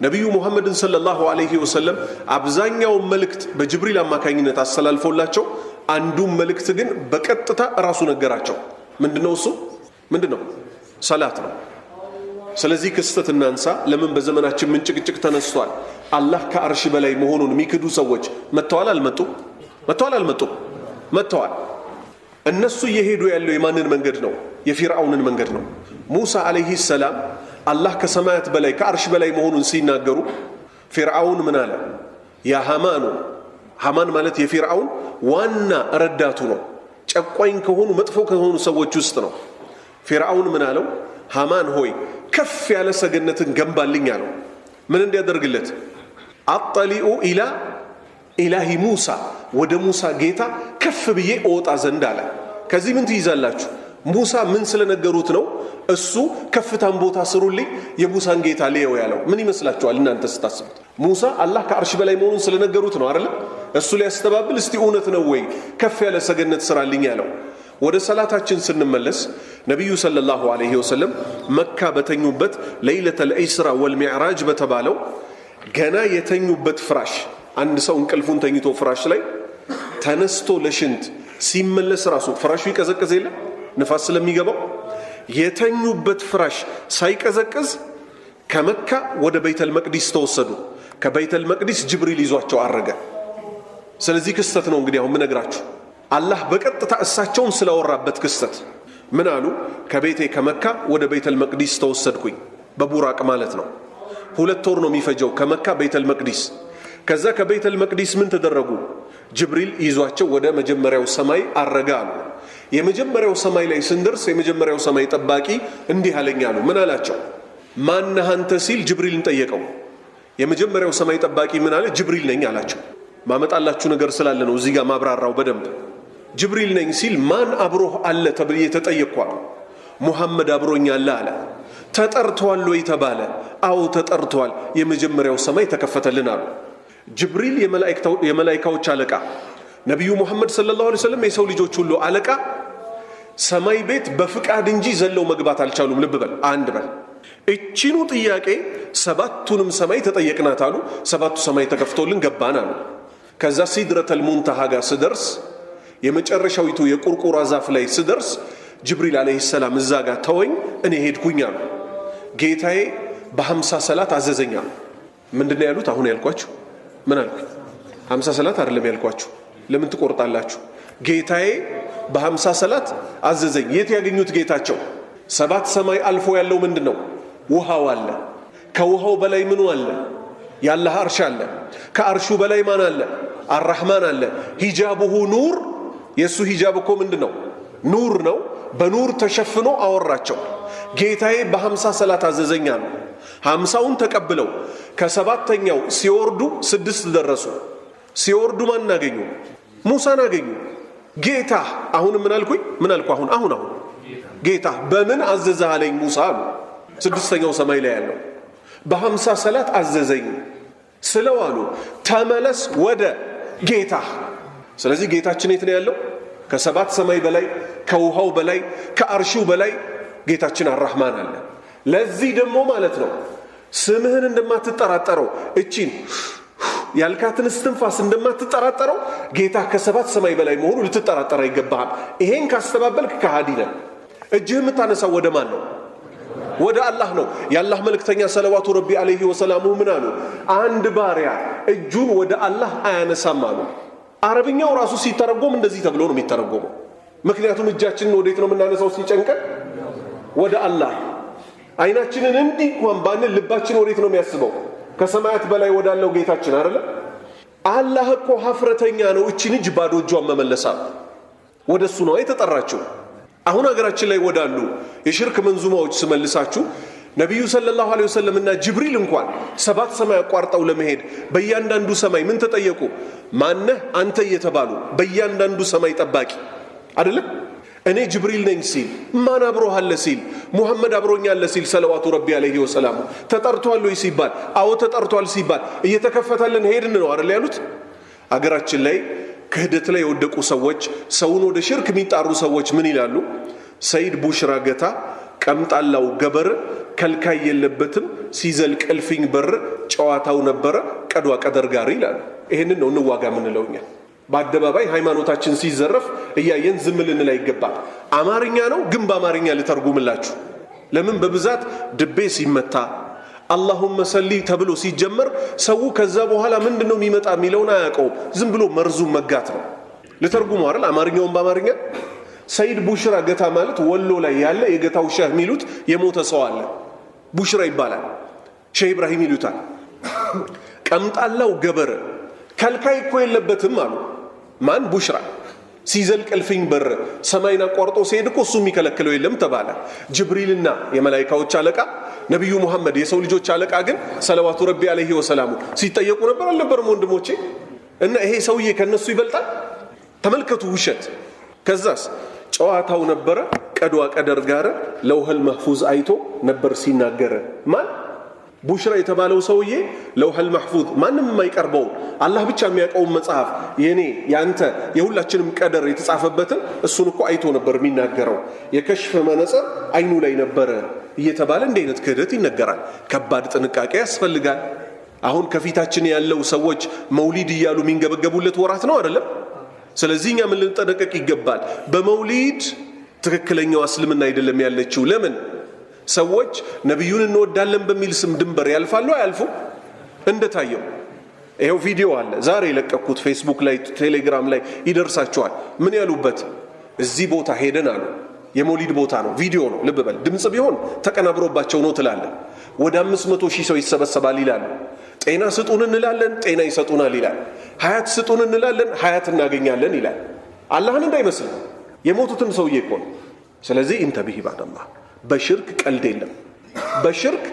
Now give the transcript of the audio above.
ነብዩ ሙሐመድን ሰለላሁ ዐለይሂ ወሰለም አብዛኛው መልእክት በጅብሪል አማካኝነት አስተላልፎላቸው አንዱ መልእክት ግን በቀጥታ ራሱ ነገራቸው። ምንድነው እሱ? ምንድነው? ሰላት ነው። ስለዚህ ክስተት እናንሳ። ለምን በዘመናችን ምን ጭቅጭቅ ተነስቷል? አላህ ከአርሽ በላይ መሆኑን የሚክዱ ሰዎች መጥተዋል አልመጡም? መጥተዋል አልመጡም? መጥተዋል። እነሱ እየሄዱ ያለው የማንን መንገድ ነው? የፊርዓውንን መንገድ ነው። ሙሳ አለይሂ ሰላም አላህ ከሰማያት በላይ ከአርሽ በላይ መሆኑን ሲናገሩ ፊርዓውን ምን አለ? ያ ሃማኑ፣ ሃማን ማለት የፊርዓውን ዋና ረዳቱ ነው። ጨቋኝ ከሆኑ መጥፎ ከሆኑ ሰዎች ውስጥ ነው። ፊርዓውን ምን አለው? ሃማን ሆይ ከፍ ያለ ሰገነትን ገንባልኝ አለው። ምን እንዲያደርግለት? አጠሊኡ ኢላ ኢላሂ ሙሳ፣ ወደ ሙሳ ጌታ ከፍ ብዬ እወጣ ዘንድ አለ። ከዚህ ምን ትይዛላችሁ? ሙሳ ምን ስለነገሩት ነው እሱ ከፍታን ቦታ ስሩልኝ የሙሳን ጌታ ሊየው ያለው? ምን ይመስላችኋል እናንተ ስታስቡት? ሙሳ አላህ ከአርሽ በላይ መሆኑን ስለነገሩት ነው አይደል? እሱ ሊያስተባብል እስቲ እውነት ነው ወይ ከፍ ያለ ሰገነት ስራልኝ ያለው? ወደ ሰላታችን ስንመለስ ነብዩ ሰለላሁ ዐለይሂ ወሰለም መካ በተኙበት ለይለተል ኢስራ ወልሚዕራጅ በተባለው ገና የተኙበት ፍራሽ፣ አንድ ሰው እንቅልፉን ተኝቶ ፍራሽ ላይ ተነስቶ ለሽንት ሲመለስ ራሱ ፍራሹ ይቀዘቅዝ የለ ንፋስ ስለሚገባው፣ የተኙበት ፍራሽ ሳይቀዘቅዝ ከመካ ወደ ቤተል መቅዲስ ተወሰዱ። ከቤተል መቅዲስ ጅብሪል ይዟቸው አረገ። ስለዚህ ክስተት ነው እንግዲህ አሁን ምነግራችሁ። አላህ በቀጥታ እሳቸውን ስላወራበት ክስተት ምን አሉ? ከቤቴ ከመካ ወደ ቤተል መቅዲስ ተወሰድኩኝ። በቡራቅ ማለት ነው። 2 ወር ነው የሚፈጀው ከመካ ቤተል መቅዲስ። ከዛ ከቤተል መቅዲስ ምን ተደረጉ? ጅብሪል ይዟቸው ወደ መጀመሪያው ሰማይ አረጋ አሉ። የመጀመሪያው ሰማይ ላይ ስንደርስ የመጀመሪያው ሰማይ ጠባቂ እንዲህ አለኝ አሉ። ምን አላቸው? ማነህ አንተ ሲል ጅብሪልን ጠየቀው። የመጀመሪያው ሰማይ ጠባቂ ምን አለ? ጅብሪል ነኝ አላቸው። ማመጣላችሁ ነገር ስላለ ነው እዚህ ጋር ማብራራው በደንብ። ጅብሪል ነኝ ሲል ማን አብሮህ አለ ተብዬ ተጠየቅኳል። ሙሐመድ አብሮኛል አለ። ተጠርቷል ወይ ተባለ። አዎ ተጠርቷል። የመጀመሪያው ሰማይ ተከፈተልን አሉ። ጅብሪል የመላእክቶች አለቃ፣ ነብዩ ሙሐመድ ሰለላሁ ዐለይሂ ወሰለም የሰው ልጆች ሁሉ አለቃ፣ ሰማይ ቤት በፍቃድ እንጂ ዘለው መግባት አልቻሉም። ልብ በል፣ አንድ በል። እቺኑ ጥያቄ 7ቱንም ሰማይ ተጠየቅናት አሉ። 7ቱ ሰማይ ተከፍቶልን ገባን አሉ። ከዛ ሲድረተል ሙንተሃ ጋር ስደርስ የመጨረሻዊቱ የቁርቁራ ዛፍ ላይ ስደርስ ጅብሪል አለይሂ ሰላም እዛ ጋር ተወኝ፣ እኔ ሄድኩኝ አሉ። ጌታዬ በ50 ሰላት አዘዘኝ አሉ። ምንድነው ያሉት? አሁን ያልኳችሁ ምን አልኩ? 50 ሰላት አይደለም ያልኳችሁ። ለምን ትቆርጣላችሁ? ጌታዬ በ50 ሰላት አዘዘኝ። የት ያገኙት ጌታቸው? 7 ሰማይ አልፎ ያለው ምንድነው? ውሃው አለ። ከውሃው በላይ ምኑ አለ? ያላህ አርሽ አለ። ከአርሹ በላይ ማን አለ? አርራህማን አለ። ሂጃቡሁ ኑር፣ የሱ ሂጃብ እኮ ምንድነው? ኑር ነው። በኑር ተሸፍኖ አወራቸው። ጌታዬ በ50 ሰላት አዘዘኝ አሉ። 50ውን ተቀብለው ከ7ኛው ሲወርዱ 6 ደረሱ። ሲወርዱ ማን አገኙ? ሙሳን አገኙ። ጌታ አሁን ምን አልኩኝ? ምን አልኩ? አሁን ጌታ በምን አዘዘህ አለኝ ሙሳ አሉ። 6ኛው ሰማይ ላይ ያለው በ50 ሰላት አዘዘኝ ስለው አሉ ተመለስ ወደ ጌታ። ስለዚህ ጌታችን የት ነው ያለው? ከ7 ሰማይ በላይ፣ ከውሃው በላይ፣ ከአርሺው በላይ ጌታችን አርራህማን አለ። ለዚህ ደግሞ ማለት ነው ስምህን እንደማትጠራጠረው እቺን ያልካትን እስትንፋስ እንደማትጠራጠረው ጌታ ከ7 ሰማይ በላይ መሆኑ ልትጠራጠር አይገባህም። ይሄን ካስተባበልክ ከሃዲ ነህ። እጅህ የምታነሳው ወደ ማን ነው? ወደ አላህ ነው። የአላህ መልእክተኛ ሰለዋቱ ረቢ ዐለይሂ ወሰላሙ ምን አሉ? አንድ ባሪያ እጁን ወደ አላህ አያነሳም አሉ። አረብኛው ራሱ ሲተረጎም እንደዚህ ተብሎ ነው የሚተረጎመው። ምክንያቱም እጃችንን ወዴት ነው የምናነሳው ሲጨንቀን? ወደ አላህ። አይናችንን እንዲህ እንኳን ባንል ልባችን ወዴት ነው የሚያስበው? ከሰማያት በላይ ወዳለው ጌታችን አይደለ? አላህ እኮ ሀፍረተኛ ነው። እቺን እጅ ባዶ እጇን መመለሳል ወደሱ ነው የተጠራችው። አሁን ሀገራችን ላይ ወዳሉ የሽርክ መንዙማዎች ስመልሳችሁ ነብዩ ሰለላሁ ዐለይሂ ወሰለም እና ጅብሪል እንኳን 7 ሰማይ አቋርጠው ለመሄድ በእያንዳንዱ ሰማይ ምን ተጠየቁ? ማነህ አንተ እየተባሉ በእያንዳንዱ ሰማይ ጠባቂ አይደለም? እኔ ጅብሪል ነኝ ሲል ማን አብሮሃል ሲል ሙሐመድ አብሮኛል ሲል ሰለዋቱ ረቢ ዐለይሂ ወሰላሙ ተጠርቷል ወይ ሲባል አዎ ተጠርቷል ሲባል እየተከፈተልን ሄድን ነው አይደል ያሉት። አገራችን ላይ ክህደት ላይ የወደቁ ሰዎች፣ ሰውን ወደ ሽርክ የሚጣሩ ሰዎች ምን ይላሉ? ሰይድ ቡሽራ ገታ ቀምጣላው ገበር ከልካይ የለበትም ሲዘልቅ እልፍኝ በር ጨዋታው ነበረ ቀዷ ቀደር ጋር ይላሉ። ይሄንን ነው እንዋጋ ምንለውኛ። በአደባባይ ሃይማኖታችን ሲዘረፍ እያየን ዝም ልንል አይገባም። አማርኛ ነው ግን በአማርኛ ልተርጉምላችሁ። ለምን በብዛት ድቤ ሲመታ አላሁመ ሰሊ ተብሎ ሲጀመር ሰው ከዛ በኋላ ምንድነው የሚመጣ የሚለውን አያውቀውም። ዝም ብሎ መርዙ መጋት ነው። ልተርጉሙ አይደል አማርኛውን በአማርኛ። ሰይድ ቡሽራ ገታ ማለት ወሎ ላይ ያለ የገታው ሸህ የሚሉት የሞተ ሰው አለ፣ ቡሽራ ይባላል። ሼህ ኢብራሂም ይሉታል። ቀምጣላው ገበረ ከልካይ እኮ የለበትም አሉ። ማን? ቡሽራ። ሲዘልቅ እልፍኝ በር ሰማይን አቋርጦ ሲሄድ እኮ እሱ የሚከለክለው የለም ተባለ። ጅብሪልና የመላእክቶች አለቃ ነብዩ መሐመድ የሰው ልጆች አለቃ ግን ሰለዋቱ ረቢ አለይሂ ወሰላሙ ሲጠየቁ ነበር አልነበረም ወንድሞቼ? እና ይሄ ሰውዬ ከነሱ ይበልጣል? ተመልከቱ ውሸት። ከዛስ ጨዋታው ነበረ ቀዷ ቀደር ጋር ለውህል መህፉዝ አይቶ ነበር ሲናገር። ማን? ቡሽራ የተባለው ሰውዬ ለውህል መህፉዝ ማንም የማይቀርበው አላህ ብቻ የሚያውቀው መጽሐፍ የኔ ያንተ የሁላችንም ቀደር የተጻፈበትን እሱን እኮ አይቶ ነበር የሚናገረው። የከሽፍ መነጽር አይኑ ላይ ነበረ እየተባለ እንደ አይነት ክህደት ይነገራል። ከባድ ጥንቃቄ ያስፈልጋል። አሁን ከፊታችን ያለው ሰዎች መውሊድ እያሉ የሚንገበገቡለት ወራት ነው አይደለም? ስለዚህ እኛ ምን ልንጠነቀቅ ይገባል? በመውሊድ ትክክለኛው እስልምና አይደለም ያለችው። ለምን ሰዎች ነብዩን እንወዳለን በሚል ስም ድንበር ያልፋሉ አያልፉ? እንደታየው ይሄው ቪዲዮ አለ ዛሬ ለቀኩት ፌስቡክ ላይ ቴሌግራም ላይ ይደርሳቸዋል። ምን ያሉበት? እዚህ ቦታ ሄደን አሉ። የመውሊድ ቦታ ነው፣ ቪዲዮ ነው። ልብ በል። ድምጽ ቢሆን ተቀናብሮባቸው ነው ትላለ። ወደ 500,000 ሰው ይሰበሰባል ይላሉ። ጤና ስጡን እንላለን፣ ጤና ይሰጡናል ይላል። ሀያት ስጡን እንላለን፣ ሀያት እናገኛለን ይላል። አላህን እንዳይመስል የሞቱትን ሰውዬ እኮ ነው። ስለዚህ እንተብህ ኢባደላህ፣ በሽርክ ቀልድ የለም። በሽርክ